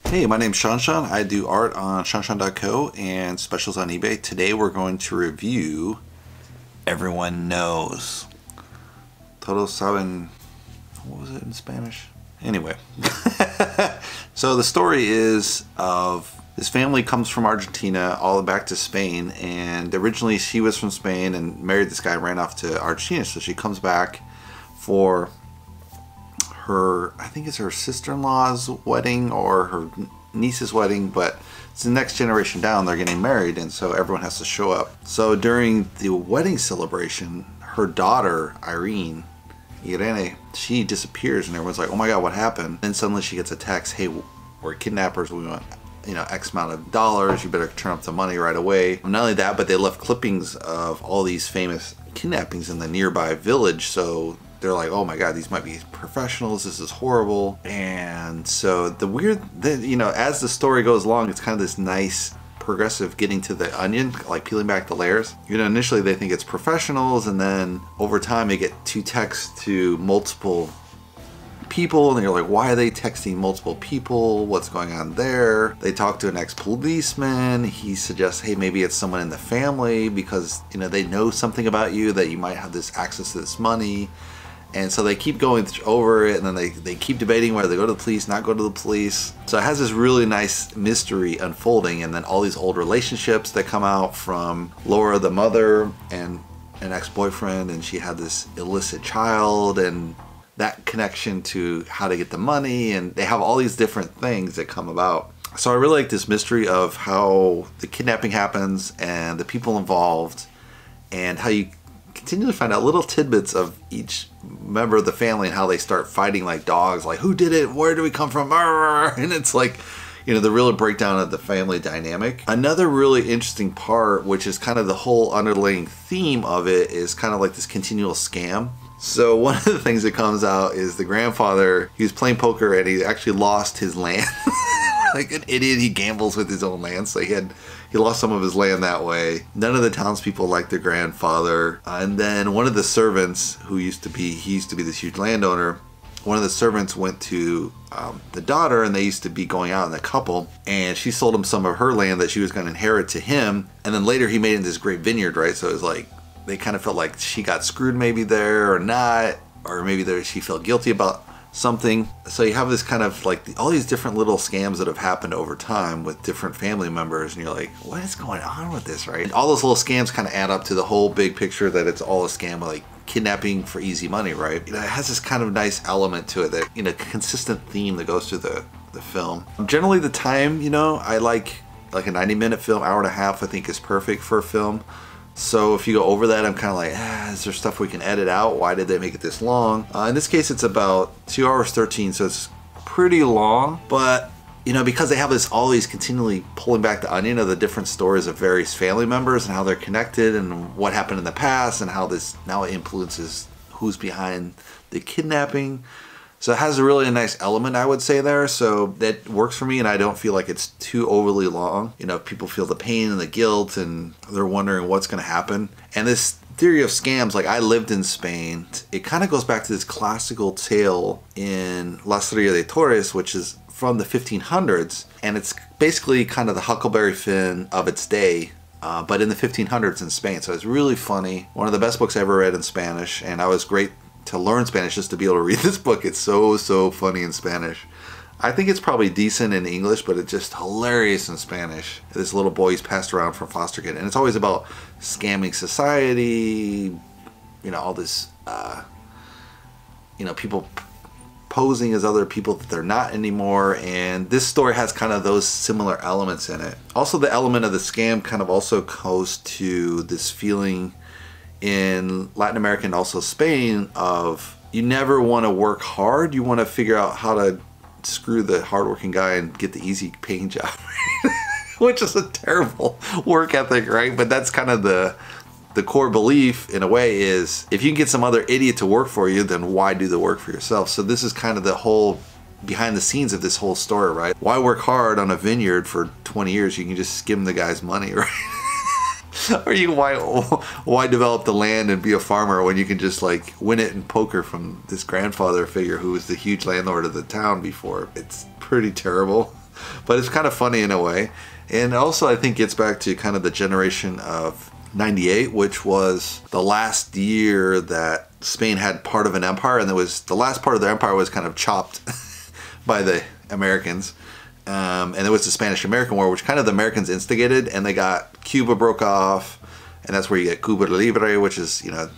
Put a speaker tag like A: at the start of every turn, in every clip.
A: Hey, my name's ShawNshawN. I do art on ShawNshawN.co and specials on eBay. Today we're going to review Everyone Knows. Todos, saben. What was it in Spanish? Anyway. So the story is of this family comes from Argentina all the way back to Spain, and originally she was from Spain and married this guy and ran off to Argentina. So she comes back for her, I think it's her sister-in-law's wedding or her niece's wedding, but it's the next generation down. They're getting married, and so everyone has to show up. So during the wedding celebration, her daughter Irene, she disappears, and everyone's like, oh my god, what happened? And suddenly she gets a text, hey, we're kidnappers, we want X amount of dollars, you better turn up the money right away. Not only that, but they left clippings of all these famous kidnappings in the nearby village, so they're like, oh my god, these might be professionals, this is horrible. And so the weird, as the story goes along, it's kind of this nice progressive getting to the onion, like peeling back the layers. Initially they think it's professionals, and then over time they get two texts to multiple people, and you're like, why are they texting multiple people? What's going on there? They talk to an ex-policeman. He suggests, hey, maybe it's someone in the family because they know something about you, that you might have this access to this money. And so they keep going over it, and then they keep debating whether they go to the police, not go to the police. So it has this really nice mystery unfolding, and then all these old relationships that come out from Laura, the mother, and an ex-boyfriend, and she had this illicit child, and that connection to how to get the money, and they have all these different things that come about. So I really like this mystery of how the kidnapping happens and the people involved, and how you continually find out little tidbits of each member of the family and how they start fighting like dogs, like who did it, where do we come from, and it's like the real breakdown of the family dynamic. Another really interesting part, which is kind of the whole underlying theme of it, is kind of like this continual scam. So one of the things that comes out is the grandfather, he was playing poker and he actually lost his land. Like an idiot, he gambles with his own land, so he lost some of his land that way. None of the townspeople liked their grandfather. And then one of the servants, he used to be this huge landowner, one of the servants went to the daughter, and they used to be going out in a couple, and she sold him some of her land that she was going to inherit to him. And then later he made it into this great vineyard, right? So it was like, they kind of felt like she got screwed maybe there or not, or maybe she felt guilty about something. So you have this kind of like all these different little scams that have happened over time with different family members, and you're like, what is going on with this, right? And all those little scams kind of add up to the whole big picture that it's all a scam, like kidnapping for easy money, right? It has this kind of nice element to it, that consistent theme that goes through the film. Generally the time, I like a 90-minute film, hour and a half, I think is perfect for a film. So if you go over that, I'm kind of like, is there stuff we can edit out? Why did they make it this long? In this case, it's about 2 hours 13, so it's pretty long. But, because they have all these continually pulling back the onion of the different stories of various family members and how they're connected and what happened in the past and how this now influences who's behind the kidnapping. So it has a really nice element, I would say, there. So that works for me, and I don't feel like it's too overly long. People feel the pain and the guilt, and they're wondering what's going to happen. And this theory of scams, like I lived in Spain, it kind of goes back to this classical tale in La Historia de Torres, which is from the 1500s. And it's basically kind of the Huckleberry Finn of its day, but in the 1500s in Spain. So it's really funny. One of the best books I ever read in Spanish, and I was great to learn Spanish just to be able to read this book. It's so funny in Spanish. I think it's probably decent in English, but it's just hilarious in Spanish. This little boy is passed around from foster kid, and it's always about scamming society, all this, people posing as other people that they're not anymore, and this story has kind of those similar elements in it. Also, the element of the scam kind of also goes to this feeling in Latin America and also Spain of you never want to work hard, you want to figure out how to screw the hardworking guy and get the easy paying job. Which is a terrible work ethic, right? But that's kind of the core belief in a way, is if you can get some other idiot to work for you, then why do the work for yourself? So this is kind of the whole behind the scenes of this whole story, right? Why work hard on a vineyard for 20 years? You can just skim the guy's money, right? Or why develop the land and be a farmer when you can just like win it in poker from this grandfather figure who was the huge landlord of the town before? It's pretty terrible. But it's kind of funny in a way. And also I think gets back to kind of the generation of 98, which was the last year that Spain had part of an empire, and the last part of their empire was kind of chopped by the Americans. And there was the Spanish-American War, which kind of the Americans instigated, and they got Cuba broke off, and that's where you get Cuba Libre, which is, you know,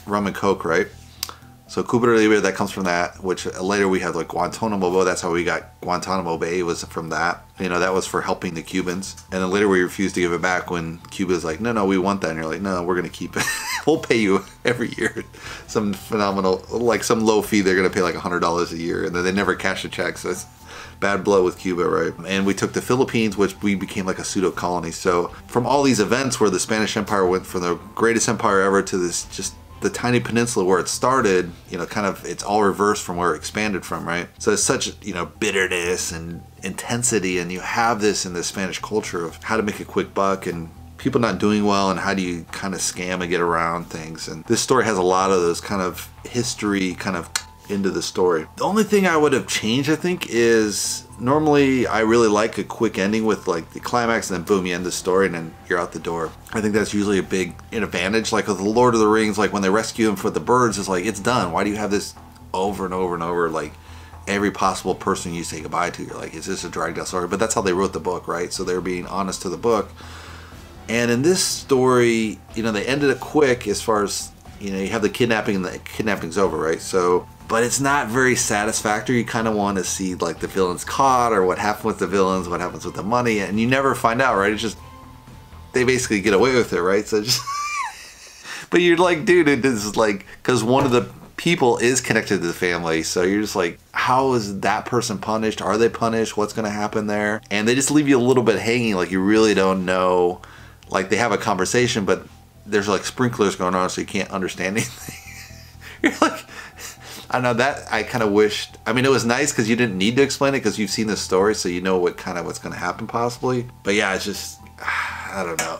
A: rum and coke, right? So Cuba Libre, that comes from that, which later we had like Guantanamo Bay. That's how we got Guantanamo Bay, was from that. You know, that was for helping the Cubans. And then later we refused to give it back when Cuba's like, no, we want that. And you're like, no, we're going to keep it. We'll pay you every year some phenomenal, like some low fee. They're going to pay like $100 a year. And then they never cash a check. So it's bad blood with Cuba, right? And we took the Philippines, which we became like a pseudo colony. So from all these events where the Spanish Empire went from the greatest empire ever to this just the tiny peninsula where it started, you know, kind of, it's all reversed from where it expanded from, right? So it's such, you know, bitterness and intensity, and you have this in the Spanish culture of how to make a quick buck and people not doing well, and how do you kind of scam and get around things. And this story has a lot of those kind of history kind of into the story. The only thing I would have changed, I think, is normally I really like a quick ending with like the climax and then boom, you end the story and then you're out the door. I think that's usually a big advantage. Like with the Lord of the Rings, like when they rescue him for the birds, it's like, it's done. Why do you have this over and over and over? Like every possible person you say goodbye to, you're like, is this a dragged out story? But that's how they wrote the book, right? So they're being honest to the book. And in this story, you know, they ended it quick as far as, you know, you have the kidnapping and the kidnapping's over, right? So, but it's not very satisfactory. You kind of want to see like the villains caught, or what happened with the villains, what happens with the money, and you never find out, right? It's just, they basically get away with it, right? So just, but you're like, dude, it is like, because one of the people is connected to the family, so you're just like, how is that person punished? Are they punished? What's going to happen there? And they just leave you a little bit hanging, like you really don't know. Like they have a conversation, but there's like sprinklers going on, so you can't understand anything. You're like, I know that I kind of wished, I mean, it was nice because you didn't need to explain it because you've seen this story, so you know what kind of what's going to happen possibly. But yeah, it's just, I don't know.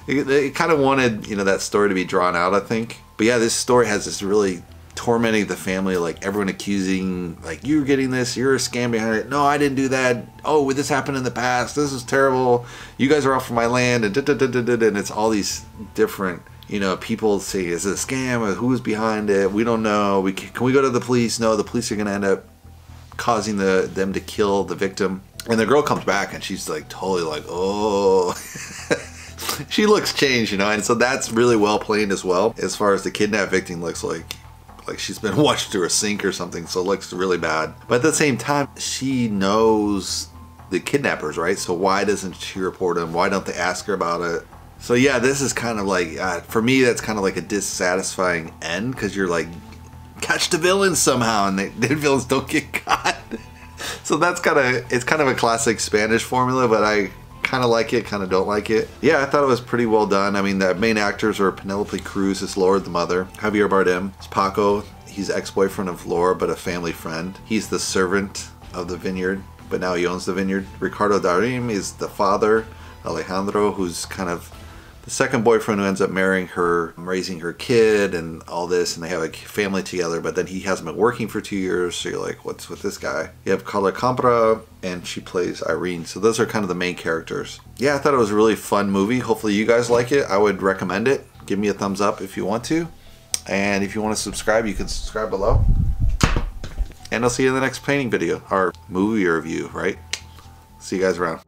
A: It kind of wanted, you know, that story to be drawn out, I think. But yeah, this story has this really tormenting the family, like everyone accusing, like, you're getting this, you're a scam behind it. No, I didn't do that. Oh, this happened in the past. This is terrible. You guys are off from my land, and and it's all these different, you know, people say, is it a scam? Or who's behind it? We don't know. Can we go to the police? No, the police are going to end up causing them to kill the victim. And the girl comes back and she's like totally like, oh. She looks changed, you know, and so that's really well played as well. As far as the kidnapped victim looks like she's been washed through a sink or something, so it looks really bad. But at the same time, she knows the kidnappers, right? So why doesn't she report them? Why don't they ask her about it? So yeah, this is kind of like, for me, that's kind of like a dissatisfying end, because you're like, catch the villains somehow, and the villains don't get caught. So that's kind of, it's kind of a classic Spanish formula, but I kind of like it, kind of don't like it. Yeah, I thought it was pretty well done. I mean, the main actors are Penelope Cruz as Laura, the mother. Javier Bardem is Paco. He's ex-boyfriend of Laura, but a family friend. He's the servant of the vineyard, but now he owns the vineyard. Ricardo Darín is the father. Alejandro, who's kind of the second boyfriend who ends up marrying her, raising her kid and all this, and they have a family together, but then he hasn't been working for 2 years, so you're like, what's with this guy? You have Carla Compra, and she plays Irene. So those are kind of the main characters. Yeah, I thought it was a really fun movie. Hopefully you guys like it. I would recommend it. Give me a thumbs up if you want to. And if you want to subscribe, you can subscribe below. And I'll see you in the next painting video, or movie review, right? See you guys around.